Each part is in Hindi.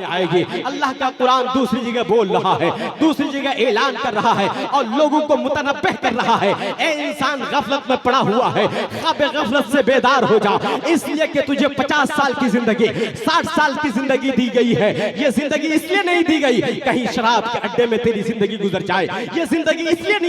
में आएगी। अल्लाह का कुरान दूसरी जगह बोल रहा है, दूसरी जगह ऐलान कर रहा है और लोगों को मुतनब्बह कर रहा है, ए इंसान गफलत में पड़ा हुआ है, ख्वाब गफलत से बेदार हो जा, इसलिए कि तुझे 50 साल की जिंदगी, 60 साल की जिंदगी दी गई है। ये जिंदगी इसलिए नहीं दी गई कहीं शराब के अड्डे में तेरी जिंदगी गुजर जाए। ये जिंदगी इसलिए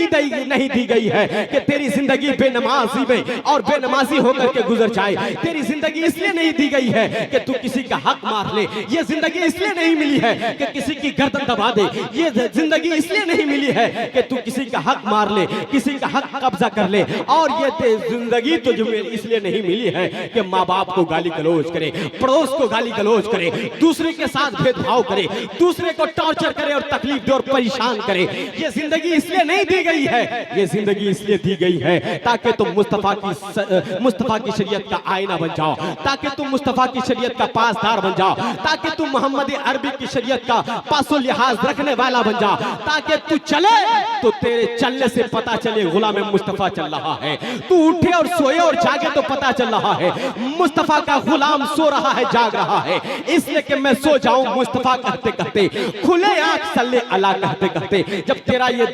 नहीं दी गई है कि तेरी जिंदगी बेनमाजी में और बेनमाजी होकर के गुजर जाए। तेरी जिंदगी इसलिए नहीं दी गई है कि तू किसी का हक मार ले। ये जिंदगी इसलिए नहीं मिली है कि किसी की गर्दन दबा दे। ये जिंदगी इसलिए नहीं मिली है कि तू किसी का हक मार ले, किसी का हक कब्जा कर ले। और ये जिंदगी तो इसलिए नहीं मिली है कि माँ बाप को गाली गलौज करे, पड़ोस को गाली गलौज करे, दूसरे के साथ भेदभाव करे, दूसरे को टॉर्चर करे और तकलीफ दे और परेशान करे। ये जिंदगी इसलिए नहीं दी गई है, ये जिंदगी इसलिए दी गई है ताकि तुम मुस्तफा की शरीयत का आईना बन जाओ, ताकि तुम मुस्तफा की शरीयत का पासदार बन जाओ, ताकि तुम मोहम्मद अरबी की शरीयत का पासो लिहाज रखने वाला बन जा, ताकि तू चले तो तेरे चलने से पता चले गुलाम मुस्तफा चल रहा है। तू उठे और सोए और जागे तो पता चल रहा है मुस्तफा का गुलाम सो रहा है, जाग रहा है। इसलिए कि मैं सो जाऊं मुस्तफा कहते कहते, खुले आंख सल्ले अला कहते कहते। जब तेरा ये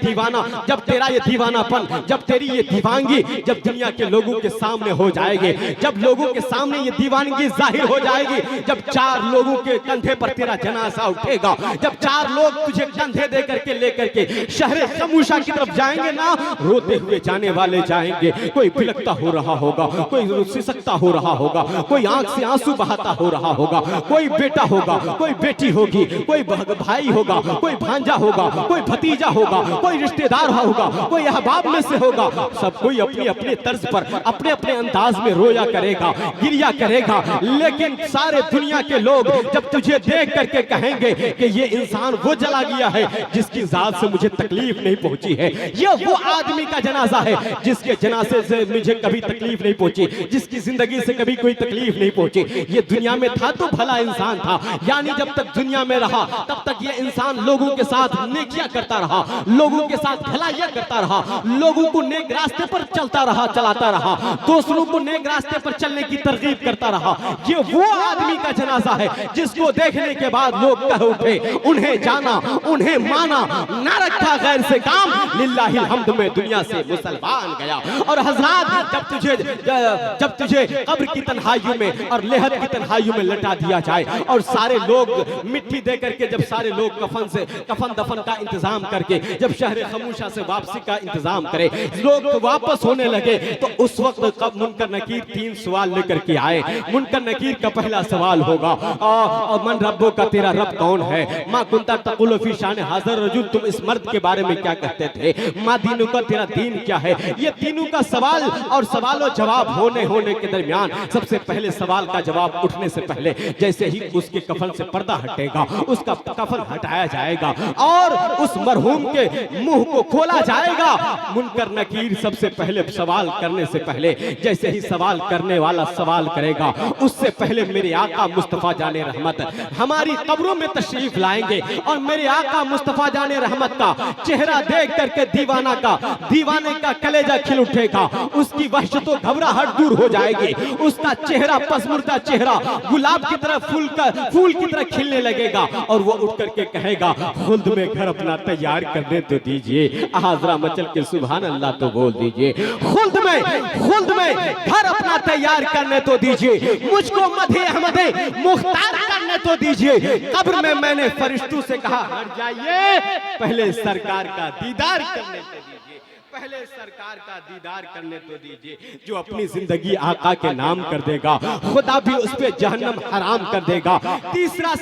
दीवानापन, जब तेरी ये दीवानगी जब दुनिया के लोगों के सामने हो जाएगी, जब लोगों के सामने ये दीवानगी जाहिर हो जाएगी, जब 4 लोगों के कंधे पर तेरा जनाजा उठेगा, जब 4 लोग तुझे कंधे दे करके लेकर के शहर खमूशा की तरफ जाएंगे ना, रोते हुए जाने वाले जाएंगे। कोई बिलखता हो रहा होगा, कोई सिसकता हो रहा होगा, कोई आंख से आंसू बहाता हो रहा होगा, कोई बेटा होगा, कोई बेटी होगी, कोई भाई होगा, कोई भांजा होगा, कोई भतीजा होगा, कोई रिश्तेदार होगा, कोई अहबाब में से होगा। सब कोई अपने अपने तर्ज पर अपने अपने अंदाज में रोया करेगा, गिरिया करेगा। लेकिन सारे दुनिया के लोग जब तुझे देख करके कहेंगे कि ये इंसान वो चला गया है जिसकी जात से मुझे तकलीफ नहीं पहुंची है, ये वो आदमी का जनाजा है जिसके जनाजे से मुझे कभी तकलीफ नहीं पहुंची, जिसकी जिंदगी से कभी कोई तकलीफ नहीं पहुंची। ये दुनिया में था तो भला इंसान था, यानी जब तक दुनिया में रहा तब तक ये इंसान लोगों के साथ नेकियां करता रहा, लोगों के साथ भलाइयां करता रहा, लोगों को नेक रास्ते पर चलाता रहा, दूसरों को नेक रास्ते पर चलने की तरगीब करता रहा। ये वो आदमी का जनाजा है जिसको देखने के बाद लोग कह उठे, उन्हें जाना, उन्हें माना, ना रखा गैर से काम, लिल्लाहिल हम्द में दुनिया से मुसलमान गया। और हजरात जब तुझे कब्र की तन्हाइयों में और लेहद की तन्हाइयों में लटा दिया जाए और सारे लोग मिट्टी दे करके, जब सारे लोग कफन दफन का इंतजाम करके जब शहर खमूशा से वापसी का इंतजाम करे, लोग वापस होने लगे, तो उस वक्त कब मुनकर नकीर 3 सवाल लेकर के आए। मुनकर नकीर का पहला सवाल होगा, और मन रब्बो का, तेरा रब कौन है? माँ कुंता तकुल फी शान हाज़र रजुल, तुम इस मर्द के बारे में क्या कहते थे? माँ दीनु का, तेरा दीन क्या है? ये तीनों का सवाल और सवालों जवाब होने के दरमियान सबसे पहले सवाल का जवाब उठने से पहले जैसे ही उसके कफन से पर्दा हटेगा, उसका कफन हटाया जाएगा और उस मरहूम के मुंह को खोला जाएगा। मुनकर नकीर सबसे पहले सवाल करने से पहले जैसे ही सवाल करने वाला सवाल करेगा, उससे पहले मेरे आका मुस्तफा जाने रहमत हमारी कब्रों में तशरीफ लाएंगे और मेरे आका मुस्तफा जाने रहमत का चेहरा देख करके दीवाने का कलेजा खिल उठेगा, उसकी वहशत और घबराहट दूर हो जाएगी, उसका चेहरा पसमुर्दा चेहरा गुलाब की तरह फूल की तरह खिलने लगेगा और वो उठ करके कहेगा, खुद में घर अपना तैयार करने तो दीजिए, हाजरा मचल के सुभान अल्लाह तो बोल दीजिए, खुद में घर अपना तैयार करने तो दीजिए, मुझको मधे अहमदे मुख्तार करने तो दीजिए। कब्र में मैंने फरिश्तों से कहा, हट जाइए, पहले सरकार का दीदार करने तो दीजिए, पहले सरकार का दीदार करने तो दीजिए। जो अपनी जिंदगी आका के नाम कर देगा, खुदा भी उस पे जहन्नम हराम कर देगा। तीसरा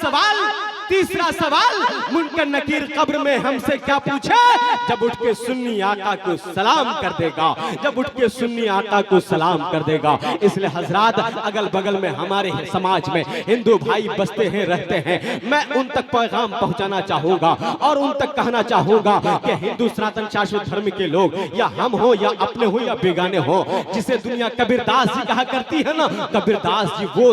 सवाल मुनकर नकीर कब्र में हमसे क्या पूछे? जब उठ के सुन्नी आका को सलाम कर देगा, जब उठ के सुन्नी आका को सलाम कर देगा। इसलिए हजरात, अगल बगल में हमारे समाज में हिंदू भाई बसते हैं, रहते हैं, मैं उन तक पैगाम पहुंचाना चाहूंगा और उन तक कहना चाहूंगा कि हिंदू सनातन शाश्वत धर्म के लोग, या हम हो या अपने हो या बेगाने हो, जिसे दुनिया कबीरदास जी कहा करती है ना, कबीरदास जी वो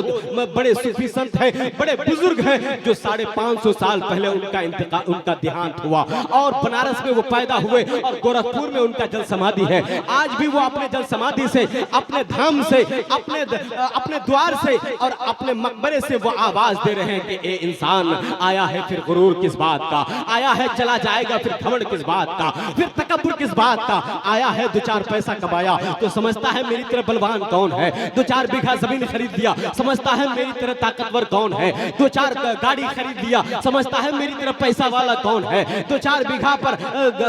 बड़े सूफी संत हैं, बड़े बुजुर्ग हैं, जो 5.5 500 साल पहले उनका देहांत हुआ और बनारस में वो पैदा हुए और गोरखपुर में उनका जल समाधि है। आज भी वो अपने जल समाधि से, अपने धाम से, अपने द्वार से और अपने मकबरे से वो आवाज दे रहे हैं कि ए इंसान, आया है फिर गुरूर किस बात का, आया है चला जाएगा फिर घमंड किस बात का, फिर तकब्बुर किस बात का, आया है 2-4 पैसा कमाया तो समझता है मेरी तरह बलवान कौन है, 2-4 बीघा जमीन खरीद लिया समझता है मेरी तरह ताकतवर कौन है, 2-4 गाड़ी खरीद लिया समझता है मेरी तरह पैसा वाला कौन है, 2-4 बीघा पर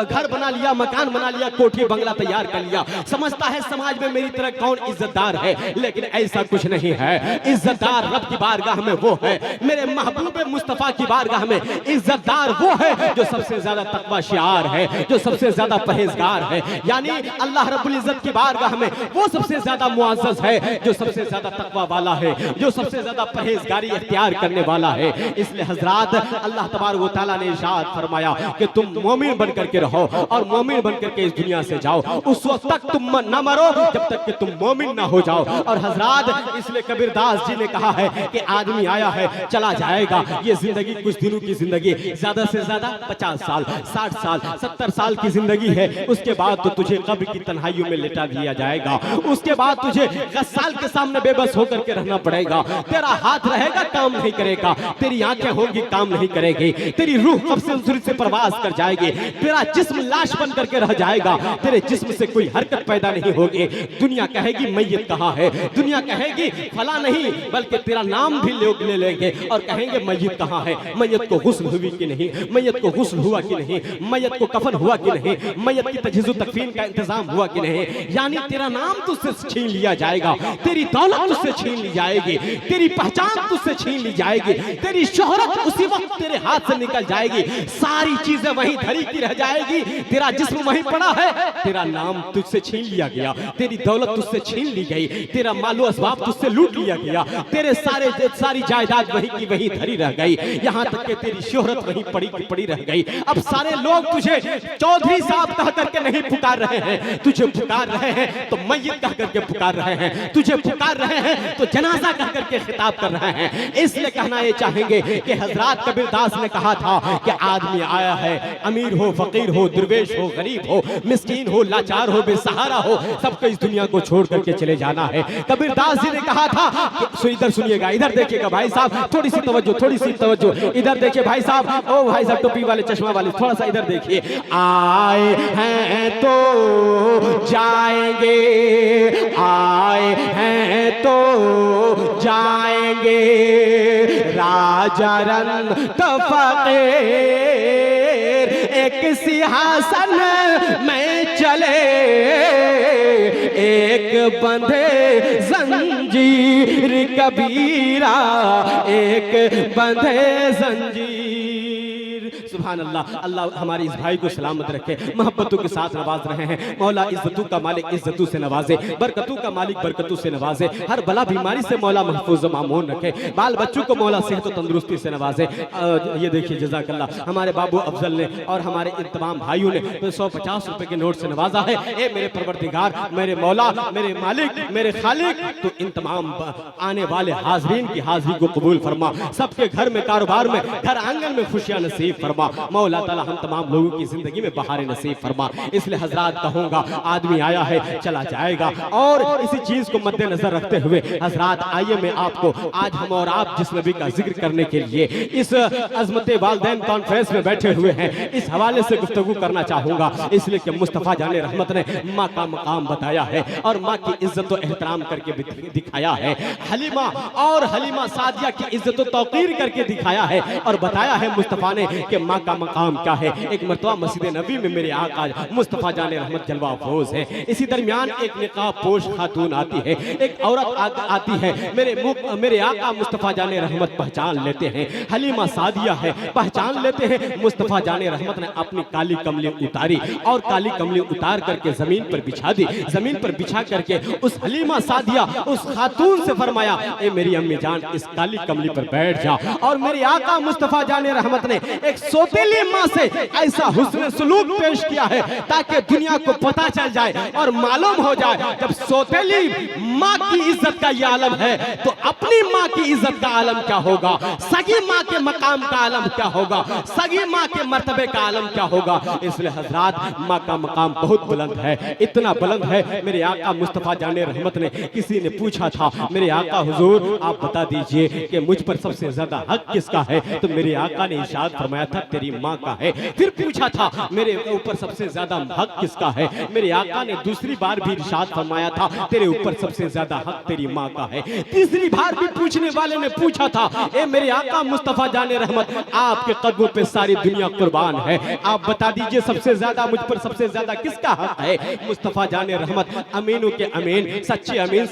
घर बना लिया, मकान बना लिया, कोठी बंगला तैयार कर लिया, समझता है समाज में मेरी तरह कौन इज्जतदार है। लेकिन ऐसा कुछ नहीं है। इज्जतदार रब की बारगाह में वो है, मेरे महबूब मुस्तफा की बारगाह में इज्जतदार वो है जो सबसे ज्यादा तकवा शिआर है, जो सबसे ज्यादा परहेजगार है। यानी अल्लाह रब्बुल इज्जत की बारगाह में वो सबसे ज्यादा मुअज़्ज़ज़ है जो सबसे ज्यादा तकवा वाला है, जो सबसे ज्यादा परहेजगारी इख्तियार करने वाला है। इसलिए हजरात, अल्लाह तबारक व तआला ने इरशाद फरमाया कि तुम मोमिन बन करके रहो और मोमिन बन करके इस दुनिया से जाओ। उस वक्त तक तुम न मरो जब तक कि तुम मोमिन ना हो जाओ। और हजरात, इसलिए कबीरदास जी ने कहा है कि आदमी आया है चला जाएगा। ये जिंदगी कुछ दिनों की जिंदगी, ज्यादा से ज्यादा 50 साल, 60 साल, 70 साल की जिंदगी है। उसके बाद तो तुझे कब्र की तन्हाइयों में लिटा दिया जाएगा। उसके बाद तुझे गस्साल के सामने बेबस होकर के रहना पड़ेगा। तेरा हाथ रहेगा, काम नहीं करेगा, तेरी आंखें होंगी, काम नहीं करेगी, तेरी रूह कब्र से परवाज कर जाएगी, तेरा जिस्म लाश बन करके रह जाएगा, तेरे जिस्म से कोई हरकत पैदा नहीं होगी। दुनिया कहेगी मैयत कहाँ है, दुनिया कहेगी फला नहीं, बल्कि तेरा नाम भी लोग ले लेंगे और कहेंगे मैयत कहाँ है, मैयत को गुस्ल हुई कि नहीं, मैयत को गुस्ल हुआ कि नहीं, मैयत को कफन हुआ कि नहीं, मैयत की तजहीज़ तकफीन का इंतजाम हुआ कि नहीं। यानी तेरा नाम तुझसे छीन लिया जाएगा, तेरी दौलत तुझसे छीन ली जाएगी, तेरी पहचान तुझसे छीन ली जाएगी, तेरी शोहरत उसी वक्त तेरे हाथ से निकल जाएगी, सारी चीजें वहीं धरी की रह जाएगी, तेरा जिस्म वहीं पड़ा है, तेरा नाम तुझसे छीन लिया गया, तेरी दौलत तुझसे छीन ली गई, तेरा मालो असबाब तुझसे लूट लिया गया, तेरे सारी जायदाद वहीं की वहीं धरी रह गई, यहाँ तक कि तेरी शोहरत वहीं पड़ी की पड़ी रह गई। अब सारे लोग तुझे चौधरी साहब कह करके नहीं पुकार रहे हैं, तुझे पुकार रहे हैं तो मैयत कह करके पुकार रहे हैं, तुझे पुकार रहे हैं तो जनाजा कह करके खिताब कर रहे हैं। इसलिए कहना ये चाहेंगे कि हजरत कबीरदास ने कहा था कि आदमी आया है, अमीर हो, फकीर हो, दुर्वेश हो, गरीब हो, मिस्कीन हो, लाचार हो, बेसहारा हो, सबको इस दुनिया को छोड़ करके चले जाना है। कबीरदास जी ने कहा था कि इधर सुनिएगा, इधर देखिएगा भाई साहब, थोड़ी सी तवज्जो, इधर देखिए भाई साहब, ओ भाई साहब टोपी वाले, चश्मा वाले, थोड़ा सा इधर देखिए। आए हैं तो जाएंगे, आए हैं तो जाएंगे, राजा रंग फकीर एक सिंहासन में चले, एक बंधे जंजीर कबीरा, एक बंधे जंजीर। सुभान अल्लाह। अल्लाह हमारे इस भाई को सलामत रखे, मोहब्बतों के साथ नवाज रहे हैं। मौला इज्जतों का मालिक इज्जतों से नवाजे, बरकतों का मालिक बरकतों से नवाजे, हर बला बीमारी से मौला महफूज मामून रखे, बाल बच्चों को मौला सेहत और तंदुरुस्ती से नवाजे। ये देखिए जज़ाकल्लाह, हमारे बाबू अफजल ने और हमारे इन तमाम भाइयों ने 150 रुपए के नोट से नवाजा है। ए मेरे परवरदिगार, मेरे मौला, मेरे मालिक, मेरे खालिक, तो इन तमाम आने वाले हाजरीन की हाजिरी को कबूल फरमा, सबके घर में, कारोबार में, घर आंगन में खुशियां नसीब फरमा। मौला ताला हम तमाम लोगों की जिंदगी में बहारें नसीब फरमा। इसलिए हजरात कहूंगा, आदमी आया है चला जाएगा, और इसी चीज को मद्देनजर रखते हुए हजरात आइए मैं आपको आज हम और आप जिस नबी का जिक्र करने के लिए इस अज़मते वालिदैन कॉन्फ्रेंस में बैठे हुए हैं, इस हवाले से गुफ्तगू करना चाहूंगा। इसलिए कि मुस्तफ़ा जाने रहमत ने माँ का मकाम बताया है और माँ की इज्जत और एहतराम करके दिखाया है, हलीमा और हलीमा सादिया की इज्जत और तौकीर करके दिखाया है और बताया है मुस्तफ़ा ने कि माँ का मकाम क्या है। एक मरतबा मस्जिद नबी में मेरे आका मुस्तफ़ा जाने रहमत जलवा अफरोज है, इसी दरमियान एक निकाब पोश खातून आती है, एक औरत आती है, मेरे आका मुस्तफ़ा जाने रहमत पहचान लेते हैं, हलीमा सादिया है, पहचान लेते हैं। मुस्तफ़ा जाने रहमत ने अपनी काली कमली उतारी और काली कमली उतार करके जमीन पर बिछा दी, जमीन पर बिछा करके उस हलीमा सादिया उस खातून से फरमाया, ए मेरी अम्मी जान इस काली कमली पर बैठ जा। और मेरे आका मुस्तफ़ा जाने रहमत ने एक एक सौतेली माँ से ऐसा हुस्न सलूक पेश किया है ताकि दुनिया को पता चल जाए और मालूम हो जाए। जब सौतेली माँ की इज्जत का ये आलम है तो अपनी माँ की इज्जत का आलम क्या होगा, सगी माँ के मकाम का आलम क्या होगा, सगी माँ के मर्तबे का आलम क्या होगा। इसलिए हजरात, माँ का मकाम बहुत बुलंद है, इतना बुलंद है। मेरे आका मुस्तफा जाने रहमत ने, किसी ने पूछा था, मेरे आका हुजूर आप बता दीजिए कि मुझ पर सबसे ज्यादा हक किसका है, तो मेरे आका ने इरशाद फरमाया था तेरी माँ का है। फिर पूछा था मेरे ऊपर सबसे ज्यादा हक किसका है, मेरे आका ने दूसरी बार भी इरशाद फरमाया था तेरे ऊपर सबसे ज्यादा हक तेरी माँ का है। तीसरी बार भी पूछने वाले ने पूछा था, ए मेरे आका मुस्तफा जाने रहमत, आपके कदमों पे सारी दुनिया कुर्बान है, आप बता दीजिए सबसे ज्यादा मुझ पर सबसे ज्यादा किसका हक है। मुस्तफा जाने रहमत, अमीनों के अमीन, सच्चे अमीन,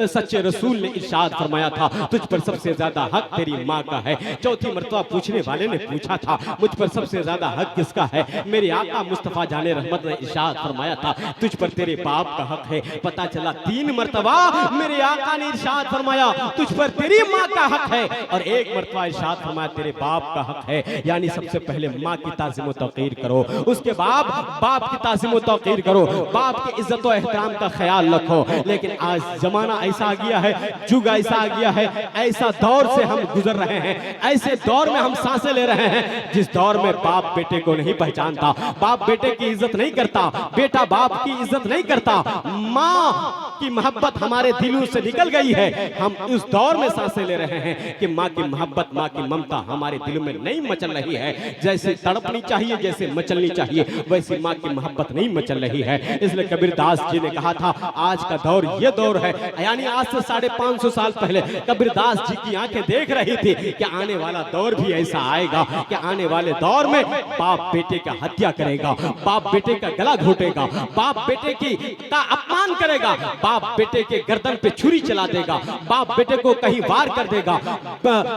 सच्चे रसूल ने इरशाद फरमाया था तुझ पर सबसे ज्यादा हक तेरी माँ का है। चौथी मर्तबा पूछने वाले ने पूछा था मुझ पर सबसे ज्यादा हक किसका है, मेरे आका मुस्तफा जाने रहमत ने इरशाद फरमाया था तुझ पर तेरे बाप का हक है। पता चला 3 मर्तबा मेरे आका ने इरशाद फरमाया तुझ पर तेरी माँ का हक है, और 1 मर्तबा इरशाद फरमाया तेरे बाप का हक है। यानी सबसे पहले माँ की ताज़ीम व तौक़ीर करो, उसके बाद बाप की ताज़ीम व तौक़ीर करो, बाप की इज्जत व एहतराम का ख्याल रखो। लेकिन आज जमाना ऐसा आ गया है, युग ऐसा आ गया है, ऐसा दौर से हम गुजर रहे हैं, ऐसे दौर में हम सांसें ले रहे हैं जिस दौर में बाप बेटे को नहीं पहचानता, बाप बेटे की इज्जत नहीं करता, बेटा बाप की इज्जत नहीं करता, माँ की मोहब्बत हमारे दिलों से निकल गई है। हम उस दौर में सांसें ले रहे हैं कि माँ की मोहब्बत, माँ की ममता हमारे दिलों में नहीं मचल रही है। जैसे तड़पनी चाहिए, जैसे मचलनी चाहिए, वैसी माँ की मोहब्बत नहीं मचल रही है। इसलिए कबीरदास जी ने कहा था आज का दौर ये दौर है, यानी आज से 550 साल पहले कबीरदास जी की आंखें देख रही थी कि आने वाला दौर भी ऐसा आएगा कि आने वाले दौर में बाप बेटे का हत्या करेगा, बाप बेटे का गला घोटेगा, बाप बेटे की का अपमान करेगा, बाप बेटे के गर्दन पे छुरी चला देगा, बाप बेटे को कहीं वार कर देगा।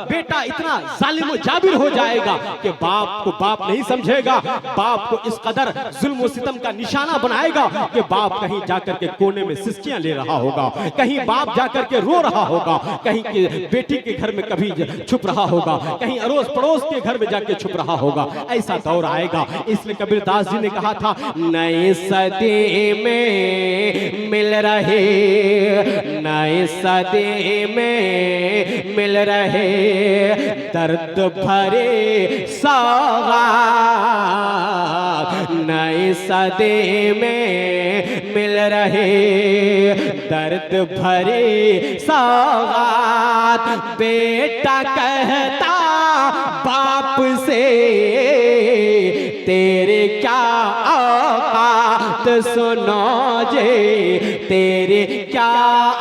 बेटा इतना जालिम व जाबिर हो जाएगा कि बाप को बाप नहीं समझेगा, बाप को इस कदर जुल्म व सितम का निशाना बनाएगा कि बाप कहीं जाकर के कोने में सिसकियां ले रहा होगा, कहीं बाप जाकर के रो रहा होगा, कहीं के बेटी के घर में कभी छुप रहा होगा, कहीं अड़ोस पड़ोस के घर में जाके छुप रहा होगा। ऐसा दौर आएगा। इसलिए कबीरदास जी ने कहा था नए सदी में मिल रहे, नए सदी में मिल रहे दर्द भरे सौगात, नए सदी में मिल रहे दर्द भरे सौगात। बेटा कहता बाप से तेरे क्या औकात, सुनो जे तेरे क्या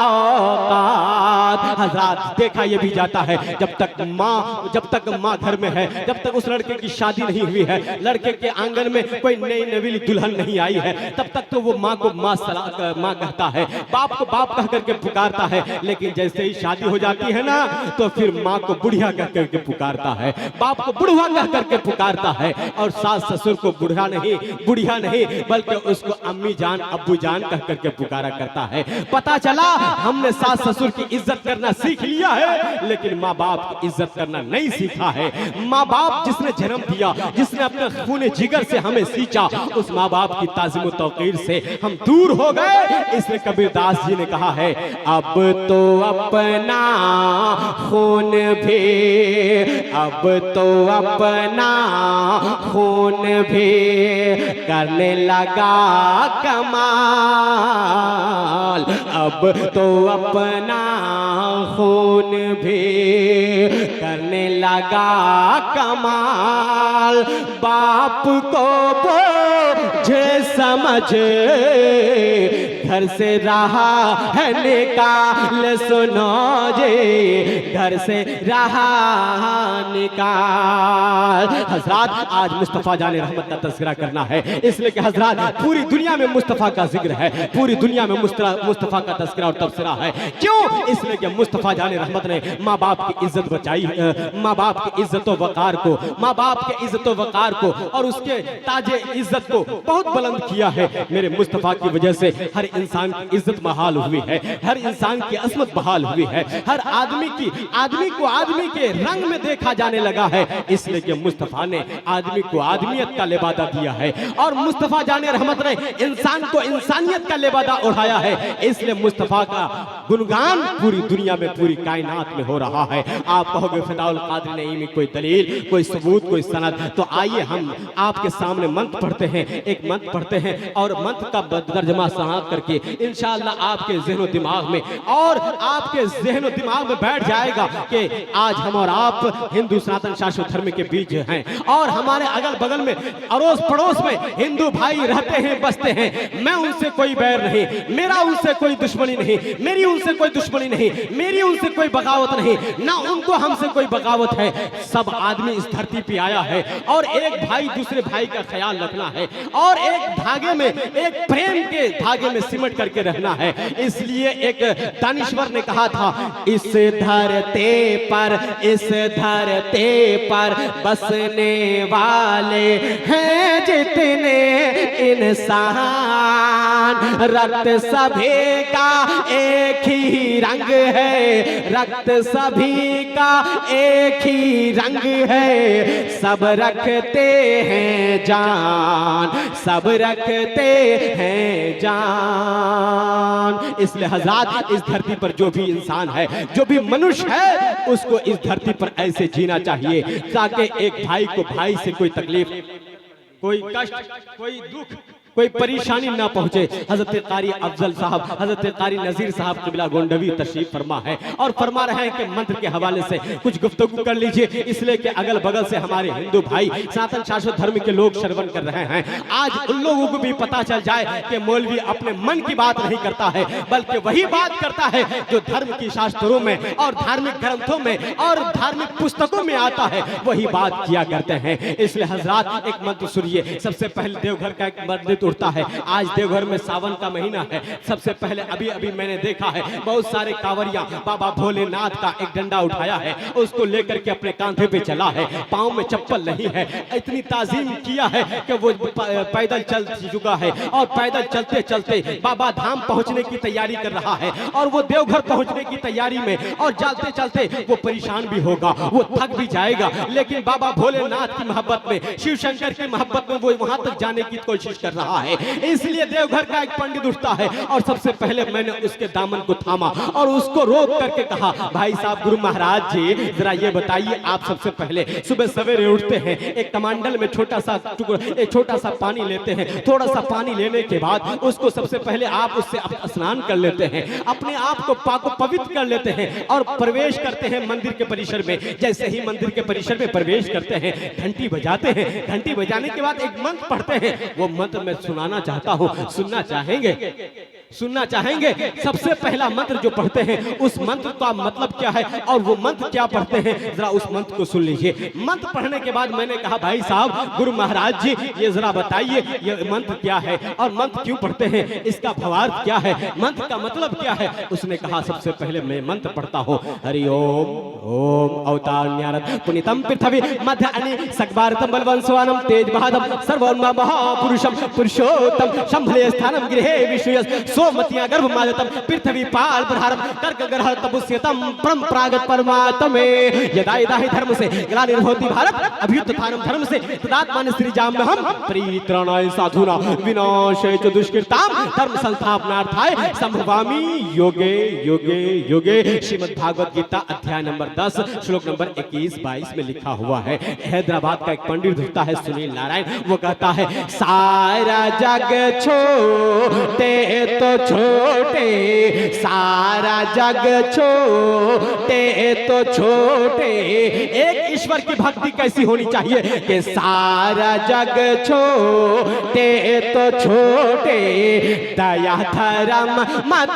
औकात। हज़रात देखा ये भी जाता है जब तक माँ घर में है, जब तक उस लड़के की शादी नहीं हुई है, लड़के के आंगन में कोई नई नवीली दुल्हन नहीं आई है, तब तक तो वो माँ को माँ कहता है, बाप को बाप कह करके पुकारता है। लेकिन जैसे ही शादी हो जाती है ना तो फिर माँ को बुढ़िया कह करके पुकारता है, बाप को बुढ़वा कह करके पुकारता है, और सास ससुर को बुढ़ा नहीं बुढ़िया नहीं बल्कि उसको अम्मी जान अब्बू जान कह करके पुकारा करता है। पता चला हमने सास ससुर की इज्जत करना सीख लिया है, लेकिन माँ बाप की इज्जत करना नहीं सीखा है। माँ बाप जिसने जन्म दिया, जिसने अपने खून जिगर से हमें सींचा, उस माँ बाप की ताज़ीम व तौक़ीर से हम दूर हो गए। इसलिए कबीरदास जी ने कहा है अब तो अपना खून भी, अब तो अपना खून भी करने लगा कमाल, अब तो अपना खून भी करने लगा कमाल। बाप को बोझे समझ घर से रहा है निकाल, सुनो जे घर से रहा निकाल। हजरात आज मुस्तफ़ा जाने रहमत का तज़किरा करना है, इसलिए कि हजरात पूरी दुनिया में मुस्तफ़ा का जिक्र है, पूरी दुनिया में मुस्तफ़ा का तज़किरा और तबसरा है। क्यों? इसलिए कि मुस्तफ़ा जाने रहमत ने माँ बाप की इज्जत बचाई, माँ बाप की इज्जत व वक़ार को, माँ बाप के इज्जत व वक़ार को और उसके ताजे इज्जत को बहुत बुलंद किया है। मेरे मुस्तफ़ा की वजह से हर इंसान की इज्जत बहाल हुई है, हर इंसान की असमत बहाल हुई है, हर आदमी को आदमी के रंग में देखा जाने लगा है, इसलिए कि मुस्तफ़ा ने आदमी को आदमियत का लिबादा दिया है और मुस्तफ़ा जाने रहमत ने इंसान को इंसानियत का लिबादा उठाया है। इसलिए मुस्तफ़ा का गुणगान पूरी दुनिया में, पूरी कायनात में हो रहा है। आप कहोगे फिदाउल कादिर नईमी में कोई दलील, कोई सबूत, कोई सनद, तो आइए हम आपके सामने मंत्र पढ़ते हैं, एक मंत्र पढ़ते हैं और मंत्र का तर्जुमा समाप्त करके इंशाअल्लाह आपके ज़हन दिमाग में और आपके ज़हन दिमाग में बैठ जाएगा कि आज हम और आप हिंदू सनातन शाश्वत धर्म के बीच हैं और हमारे अगल बगल में अड़ोस पड़ोस में हिंदू भाई रहते हैं, बसते हैं। मैं उनसे कोई बैर नहीं, मेरा उनसे कोई दुश्मनी नहीं, मेरी उनसे कोई दुश्मनी नहीं, मेरी उनसे कोई बगावत नहीं, ना उनको हमसे कोई बगावत है। सब आदमी इस धरती पे आया है और एक भाई दूसरे भाई का ख्याल रखना है और एक धागे में, एक प्रेम के धागे में सिमट करके रहना है। इसलिए एक दानिश्वर ने कहा था, इस धरती पर बसने वाले हैं जितने इंसान, रक्त सभी का एक ही रंग है, रक्त सभी का एक ही रंग है, सब रखते हैं जान, सब रखते हैं जान। इसलिए हज़रात, इस धरती पर जो भी इंसान है, जो भी मनुष्य है, उसको इस धरती पर ऐसे जीना चाहिए ताकि एक भाई को भाई से कोई तकलीफ, कोई कष्ट, कोई दुख, कोई परेशानी ना पहुंचे। हजरत कारी अफजल साहब, हजरत कारी नजीर साहब क़िबला गोंडवी तशरीफ फरमा है और फरमा रहे हैं कि मंत्र के हवाले से कुछ गुफ्तगू कर लीजिए, इसलिए कि अगल बगल से हमारे हिंदू भाई सनातन शाश्वत धर्म के लोग श्रवण कर रहे हैं। आज उन लोगों को भी पता चल जाए कि मौलवी अपने मन की बात नहीं करता है, बल्कि वही बात करता है जो धर्म की शास्त्रों में और धार्मिक ग्रंथों में और धार्मिक पुस्तकों में आता है, वही बात किया करते हैं। इसलिए हजरात, एक मंत्र सुनिए। सबसे पहले देवघर का एक मंत्र उठता है। आज देवघर में सावन का महीना है। सबसे पहले अभी मैंने देखा है बहुत सारे कांवरिया बाबा भोलेनाथ का एक डंडा उठाया है, उसको लेकर के अपने कांधे पे चला है, पांव में चप्पल नहीं है, इतनी ताजीम किया है कि वो पैदल चल चुका है और पैदल चलते चलते बाबा धाम पहुंचने की तैयारी कर रहा है और वो देवघर पहुंचने की तैयारी में और चलते चलते वो परेशान भी होगा, वो थक भी जाएगा, लेकिन बाबा भोलेनाथ की मोहब्बत में, शिव शंकर की मोहब्बत में वो वहां तक जाने की कोशिश कर रहा है। इसलिए देवघर का एक पंडित उठता है और सबसे पहले मैंने उसके दामन को थामा और उसको रोक करके कहा, भाई साहब, गुरु महाराज जी, जरा ये बताइए, आप सबसे पहले सुबह सवेरे उठते हैं, एक कमंडल में छोटा सा पानी लेते हैं, थोड़ा सा पानी लेने के बाद उसको सबसे पहले आप उससे स्नान कर लेते हैं, अपने आप को पाक पवित्र कर लेते हैं और प्रवेश करते हैं मंदिर के परिसर में। जैसे ही मंदिर के परिसर में प्रवेश करते हैं, घंटी बजाते हैं, घंटी बजाने के बाद एक मंत्र पढ़ते हैं। वो मंत्र मैं सुनाना चाहता हूं, सुनना चाहेंगे? सबसे पहला मंत्र जो पढ़ते हैं, उस मंत्र का मतलब क्या है और वो मंत्र क्या पढ़ते हैं, जरा उस मंत्र को सुन लीजिए। मंत्र पढ़ने के बाद मैंने कहा, भाई साहब, गुरु महाराज जी, ये जरा बताइए ये मंत्र क्या है और मंत्र क्यों पढ़ते हैं, इसका भावार्थ क्या है, मंत्र का मतलब क्या है। उसने कहा, सबसे पहले मैं मंत्र पढ़ता हूं, हरि ओम ओम अवतारण्यरत पुनितम पृथ्वी मध्य अनि सकबारतम बलवंसवानम तेज बहादम सर्वोन्मा महापुरुषम पुरुषोत्तम शंभले स्थानम गृहे विश्वयस सोमतिया गर्भ मादतम पृथ्वी पाल प्रहारम कर्क ग्रह तपुस्यतम परंपरागत परमात्मे यदा यदा ही धर्म से ग्लानिर्भवति भारत अभ्युत्थानम धर्म से तदात्मान श्री जाम में हम परित्राणाय साधुना विनाशाय च दुष्कृताम धर्म संस्थापनार्थाय संभवामि योगे योगे योगे। श्रीमद् भागवत गीता अध्याय नंबर 10 श्लोक नंबर 21-22 में लिखा हुआ है। हैदराबाद का एक पंडित होता है सुनील नारायण, वो कहता है, सारा जग छोटे तो छोटे, सारा जग छोटे तो छोटे। एक ईश्वर की भक्ति कैसी होनी चाहिए कि सारा जग छोटे तो छोटे, दया धर्म मत